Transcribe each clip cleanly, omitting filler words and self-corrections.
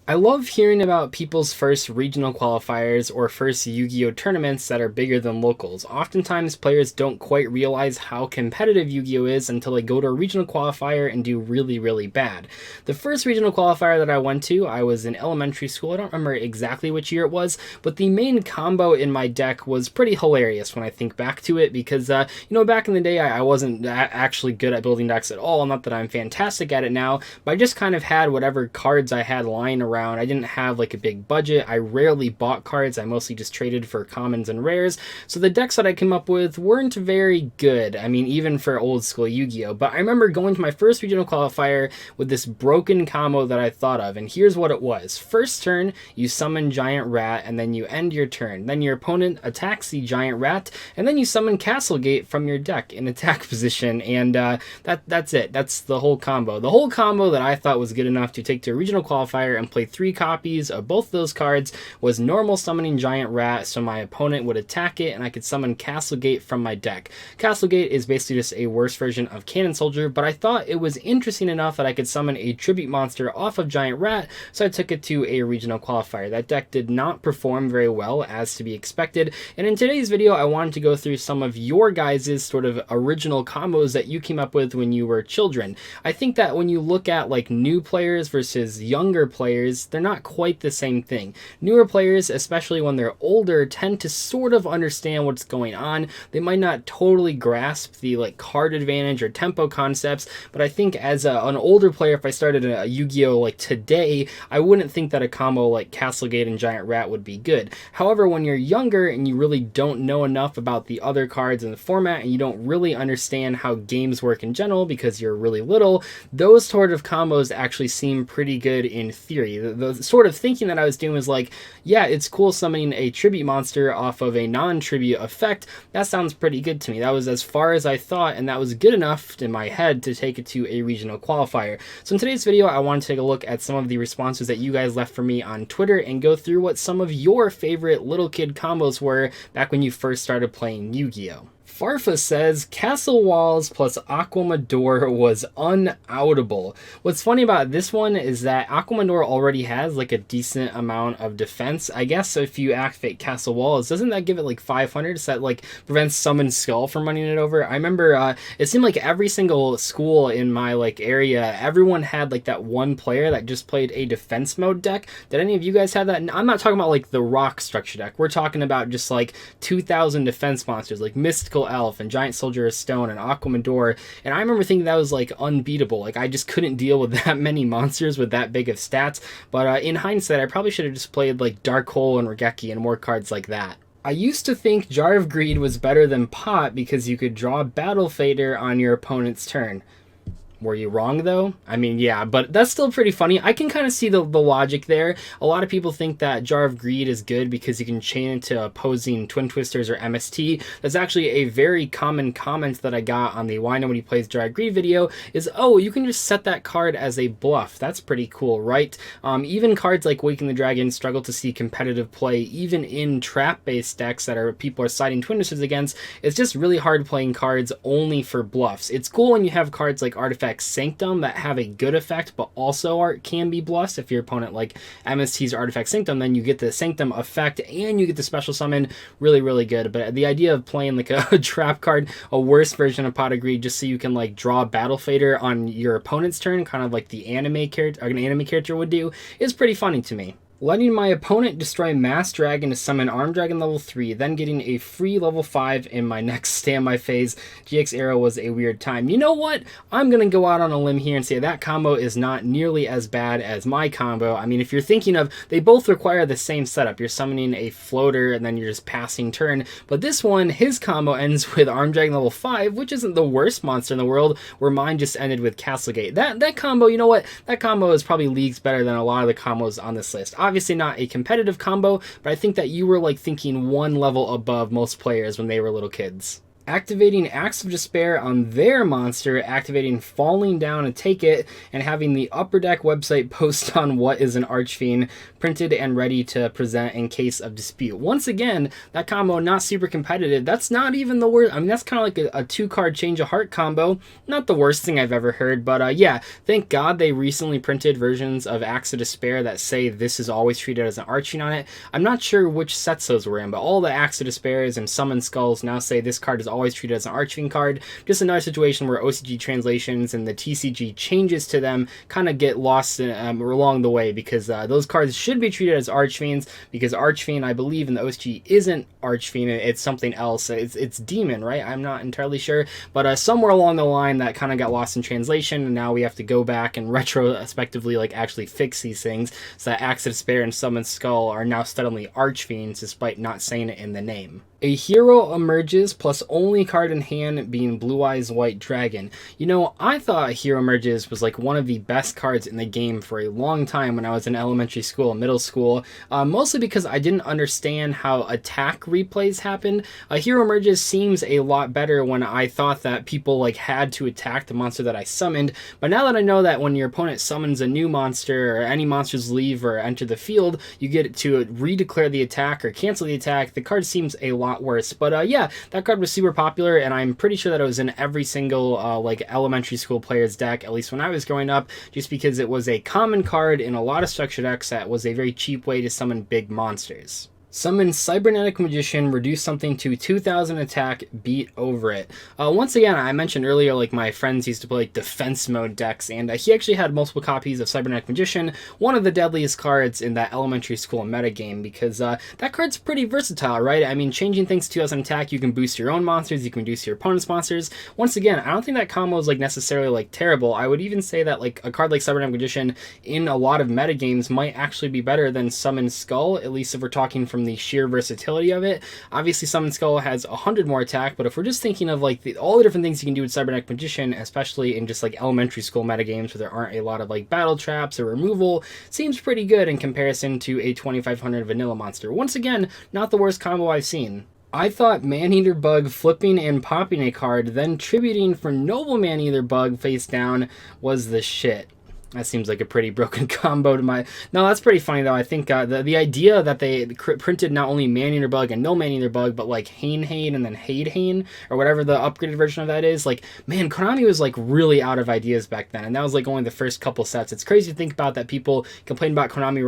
I love hearing about people's first regional qualifiers or first Yu-Gi-Oh tournaments that are bigger than locals. Oftentimes, players don't quite realize how competitive Yu-Gi-Oh is until they go to a regional qualifier and do really, really bad. The first regional qualifier that I went to, I was in elementary school. I don't remember exactly which year it was, but the main combo in my deck was pretty hilarious when I think back to it because, back in the day, I wasn't actually good at building decks at all. Not that I'm fantastic at it now, but I just kind of had whatever cards I had lying around. I didn't have like a big budget. I rarely bought cards. I mostly just traded for commons and rares. So the decks that I came up with weren't very good. I mean, even for old school Yu-Gi-Oh! But I remember going to my first regional qualifier with this broken combo that I thought of. And here's what it was. First turn, you summon Giant Rat, and then you end your turn. Then your opponent attacks the Giant Rat, and then you summon Castlegate from your deck in attack position. And that's it. That's the whole combo. The whole combo that I thought was good enough to take to a regional qualifier and play 3 copies of both those cards was normal summoning Giant Rat, so my opponent would attack it and I could summon Castlegate from my deck. Castlegate is basically just a worse version of Cannon Soldier, but I thought it was interesting enough that I could summon a tribute monster off of Giant Rat, so I took it to a regional qualifier. That deck did not perform very well, as to be expected, and in today's video I wanted to go through some of your guys' sort of original combos that you came up with when you were children. I think that when you look at like new players versus younger players, they're not quite the same thing. Newer players, especially when they're older, tend to sort of understand what's going on. They might not totally grasp the like card advantage or tempo concepts, but I think as an older player, if I started a Yu-Gi-Oh like today, I wouldn't think that a combo like Castlegate and Giant Rat would be good. However, when you're younger and you really don't know enough about the other cards in the format and you don't really understand how games work in general because you're really little, those sort of combos actually seem pretty good in theory. The sort of thinking that I was doing was like, yeah, it's cool summoning a tribute monster off of a non-tribute effect. That sounds pretty good to me. That was as far as I thought, and that was good enough in my head to take it to a regional qualifier. So in today's video, I want to take a look at some of the responses that you guys left for me on Twitter and go through what some of your favorite little kid combos were back when you first started playing Yu-Gi-Oh! Farfa says Castle Walls plus Aquamador was unoutable. What's funny about this one is that Aquamador already has like a decent amount of defense. I guess if you activate Castle Walls, doesn't that give it like 500? So that like prevents Summon Skull from running it over? I remember it seemed like every single school in my like area, everyone had like that one player that just played a defense mode deck. Did any of you guys have that? And I'm not talking about like the rock structure deck. We're talking about just like 2,000 defense monsters like Mystical Elf and Giant Soldier of Stone and Aquamador, and I remember thinking that was like unbeatable. Like I just couldn't deal with that many monsters with that big of stats, but in hindsight I probably should have just played like Dark Hole and Regeki and more cards like that. I used to think Jar of Greed was better than Pot because you could draw Battle Fader on your opponent's turn. Were you wrong though? I mean, yeah, but that's still pretty funny. I can kind of see the logic there. A lot of people think that Jar of Greed is good because you can chain it to opposing Twin Twisters or MST. That's actually a very common comment that I got on the Why Nobody Plays Jar of Greed video is, oh, you can just set that card as a bluff. That's pretty cool, right? Even cards like Waking the Dragon struggle to see competitive play even in trap-based decks that people are siding Twin Twisters against. It's just really hard playing cards only for bluffs. It's cool when you have cards like Artifact Sanctum that have a good effect but also can be bluffed. If your opponent like MST's Artifact Sanctum, then you get the Sanctum effect and you get the special summon. Really, really good. But the idea of playing like a trap card, a worse version of Pot of Greed, just so you can like draw Battle Fader on your opponent's turn, kind of like the anime character, an anime character would do, is pretty funny to me. Letting my opponent destroy Mass Dragon to summon Arm Dragon level 3, then getting a free level 5 in my next standby phase. GX era was a weird time. You know what? I'm going to go out on a limb here and say that combo is not nearly as bad as my combo. I mean, if you're thinking of, they both require the same setup. You're summoning a floater and then you're just passing turn. But this one, his combo ends with Arm Dragon level 5, which isn't the worst monster in the world, where mine just ended with Castlegate. That combo, you know what? That combo is probably leagues better than a lot of the combos on this list. Obviously not a competitive combo, but I think that you were like thinking one level above most players when they were little kids. activating Acts of Despair on their monster, activating Falling Down to take it, and having the Upper Deck website post on what is an Archfiend printed and ready to present in case of dispute. Once again, that combo not super competitive. That's not even the worst. I mean, that's kind of like a 2-card Change of Heart combo. Not the worst thing I've ever heard, but yeah, thank God they recently printed versions of Acts of Despair that say this is always treated as an Archfiend on it. I'm not sure which sets those were in, but all the Acts of Despairs and Summon Skulls now say this card is always treated as an Archfiend card. Just another situation where OCG translations and the TCG changes to them kind of get lost along the way, because those cards should be treated as Archfiends, because Archfiend, I believe in the OCG, isn't Archfiend, it's something else. It's Demon, right? I'm not entirely sure, but somewhere along the line that kind of got lost in translation, and now we have to go back and retrospectively like actually fix these things, so that Acts of Despair and Summon Skull are now suddenly Archfiends despite not saying it in the name. A hero emerges, plus only card in hand being Blue Eyes White Dragon. You know, I thought Hero Emerges was like one of the best cards in the game for a long time when I was in elementary school and middle school, mostly because I didn't understand how attack replays happened. Hero Emerges seems a lot better when I thought that people like had to attack the monster that I summoned, but now that I know that when your opponent summons a new monster or any monsters leave or enter the field, you get to redeclare the attack or cancel the attack, the card seems a lot worse. But yeah, that card was super popular, and I'm pretty sure that it was in every single like elementary school player's deck, at least when I was growing up, just because it was a common card in a lot of structured decks that was a very cheap way to summon big monsters. Summon Cybernetic Magician, reduce something to 2000 attack, beat over it. Once again, I mentioned earlier, like my friends used to play like defense mode decks, and he actually had multiple copies of Cybernetic Magician, one of the deadliest cards in that elementary school metagame, because that card's pretty versatile, right? I mean, changing things to 2000 attack, you can boost your own monsters, you can reduce your opponent's monsters. Once again, I don't think that combo is like necessarily like terrible. I would even say that like a card like Cybernetic Magician in a lot of metagames might actually be better than Summon Skull, at least if we're talking from the sheer versatility of it. Obviously, Summon Skull has 100 more attack, but if we're just thinking of like all the different things you can do with Cybernetic Magician, especially in just like elementary school metagames where there aren't a lot of like battle traps or removal, seems pretty good in comparison to a 2500 vanilla monster. Once again, not the worst combo I've seen. I thought Maneater Bug flipping and popping a card, then tributing for Noble Maneater Bug face down was the shit. That seems like a pretty broken combo to my... No, that's pretty funny, though. I think the idea that they printed not only Maneater Bug and no Maneater Bug, but like Hane and then Hane, or whatever the upgraded version of that is. Like, man, Konami was like really out of ideas back then, and that was like only the first couple sets. It's crazy to think about that people complain about Konami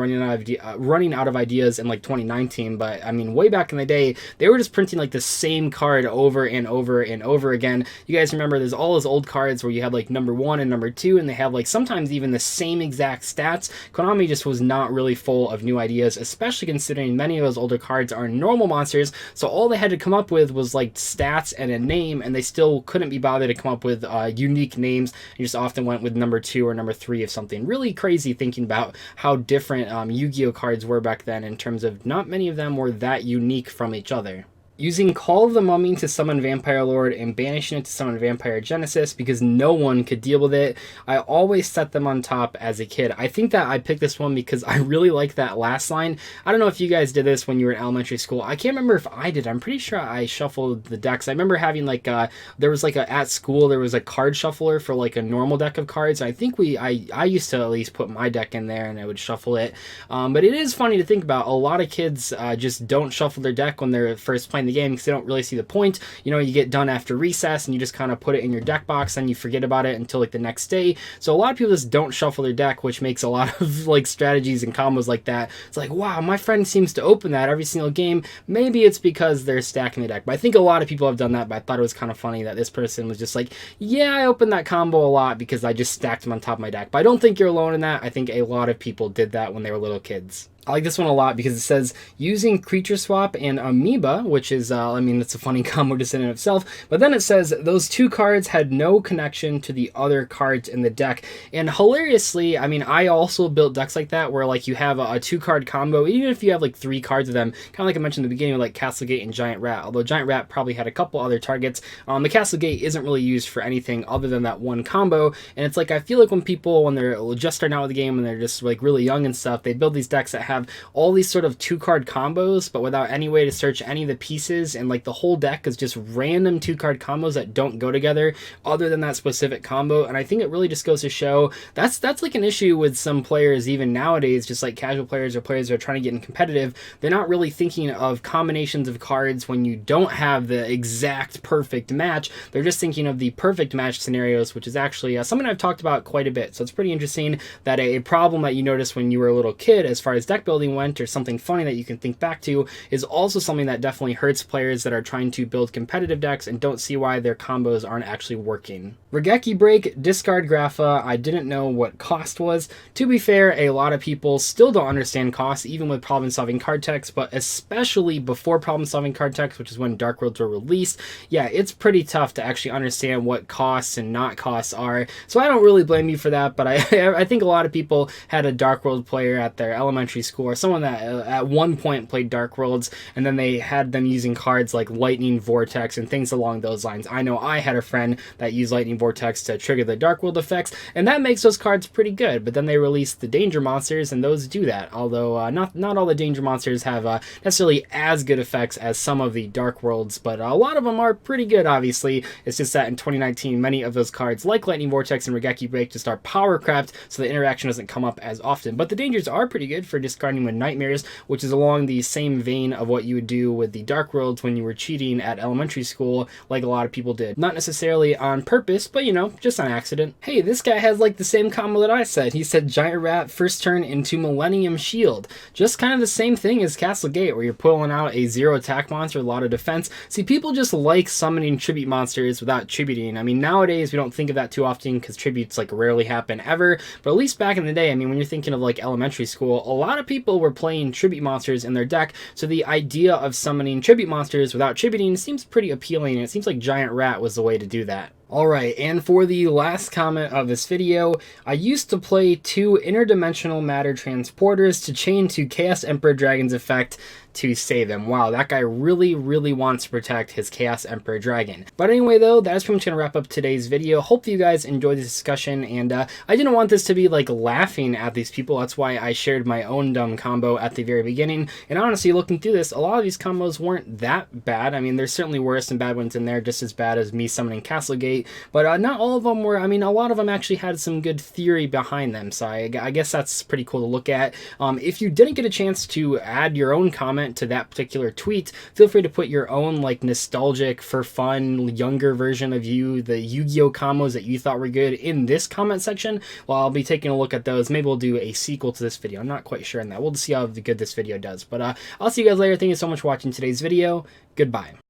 running out of ideas in like 2019, but I mean, way back in the day, they were just printing like the same card over and over and over again. You guys remember there's all those old cards where you have like number 1 and number 2, and they have like sometimes even the same exact stats. Konami just was not really full of new ideas, especially considering many of those older cards are normal monsters, so all they had to come up with was like stats and a name, and they still couldn't be bothered to come up with unique names. You just often went with number 2 or number 3 of something. Really crazy thinking about how different Yu-Gi-Oh cards were back then, in terms of not many of them were that unique from each other. Using Call of the Mummy to summon Vampire Lord and banishing it to summon Vampire Genesis because no one could deal with it. I always set them on top as a kid. I think that I picked this one because I really like that last line. I don't know if you guys did this when you were in elementary school. I can't remember if I did. I'm pretty sure I shuffled the decks. I remember having like there was like at school there was a card shuffler for like a normal deck of cards. I think I used to at least put my deck in there and I would shuffle it. But it is funny to think about. A lot of kids just don't shuffle their deck when they're first playing the game because they don't really see the point. You know, you get done after recess and you just kind of put it in your deck box and you forget about it until like the next day. So a lot of people just don't shuffle their deck, which makes a lot of like strategies and combos like that. It's like, wow, my friend seems to open that every single game. Maybe it's because they're stacking the deck. But I think a lot of people have done that, but I thought it was kind of funny that this person was just like, yeah, I opened that combo a lot because I just stacked them on top of my deck. But I don't think you're alone in that. I think a lot of people did that when they were little kids. I like this one a lot because it says using Creature Swap and Amoeba, which is, I mean, that's a funny combo just in and of itself. But then it says those two cards had no connection to the other cards in the deck. And hilariously, I mean, I also built decks like that where like you have a 2-card combo, even if you have like 3 cards of them, kind of like I mentioned in the beginning with like Castlegate and Giant Rat. Although Giant Rat probably had a couple other targets. The Castlegate isn't really used for anything other than that one combo. And it's like, I feel like when they're just starting out with the game and they're just like really young and stuff, they build these decks that have have all these sort of 2-card combos, but without any way to search any of the pieces, and like the whole deck is just random 2-card combos that don't go together other than that specific combo. And I think it really just goes to show that's like an issue with some players even nowadays, just like casual players or players that are trying to get in competitive. They're not really thinking of combinations of cards when you don't have the exact perfect match. They're just thinking of the perfect match scenarios, which is actually something I've talked about quite a bit. So it's pretty interesting that a problem that you noticed when you were a little kid as far as deck building went, or something funny that you can think back to, is also something that definitely hurts players that are trying to build competitive decks and don't see why their combos aren't actually working. Regeki Break, discard Grapha. I didn't know what cost was. To be fair, a lot of people still don't understand cost, even with problem-solving card text, but especially before problem-solving card text, which is when Dark Worlds were released. Yeah, it's pretty tough to actually understand what costs and not costs are. So I don't really blame you for that, but I think a lot of people had a Dark World player at their elementary school, or someone that at one point played Dark Worlds, and then they had them using cards like Lightning Vortex and things along those lines. I know I had a friend that used Lightning Vortex to trigger the Dark World effects, and that makes those cards pretty good. But then they released the Danger Monsters, and those do that. Although not all the Danger Monsters have necessarily as good effects as some of the Dark Worlds, but a lot of them are pretty good, obviously. It's just that in 2019, many of those cards, like Lightning Vortex and Regeki Break, just are power crapped, so the interaction doesn't come up as often. But the Dangers are pretty good for discarding with Nightmares, which is along the same vein of what you would do with the Dark Worlds when you were cheating at elementary school, like a lot of people did. Not necessarily on purpose, but you know, just on accident. Hey, this guy has like the same combo that I said. He said Giant Rat first turn into Millennium Shield. Just kind of the same thing as Castle Gate, where you're pulling out a 0 attack monster with a lot of defense. See, people just like summoning tribute monsters without tributing. I mean, nowadays we don't think of that too often because tributes like rarely happen ever, but at least back in the day, I mean, when you're thinking of like elementary school, a lot of people were playing tribute monsters in their deck, so the idea of summoning tribute monsters without tributing seems pretty appealing, and it seems like Giant Rat was the way to do that. Alright, and for the last comment of this video, I used to play 2 interdimensional matter transporters to chain to Chaos Emperor Dragon's effect to save them. Wow, that guy really wants to protect his Chaos Emperor Dragon. But anyway though, that's pretty much going to wrap up today's video. Hope you guys enjoyed this discussion, and I didn't want this to be like laughing at these people. That's why I shared my own dumb combo at the very beginning. And honestly, looking through this, a lot of these combos weren't that bad. I mean, there's certainly worse and bad ones in there, just as bad as me summoning Castlegate, but not all of them were. I mean, a lot of them actually had some good theory behind them, so I guess that's pretty cool to look at. If you didn't get a chance to add your own comment to that particular tweet, feel free to put your own like nostalgic, for fun, younger version of you, the Yu-Gi-Oh combos that you thought were good, in this comment section. Well, I'll be taking a look at those. Maybe we'll do a sequel to this video. I'm not quite sure on that. We'll see how good this video does, but I'll see you guys later. Thank you so much for watching today's video. Goodbye.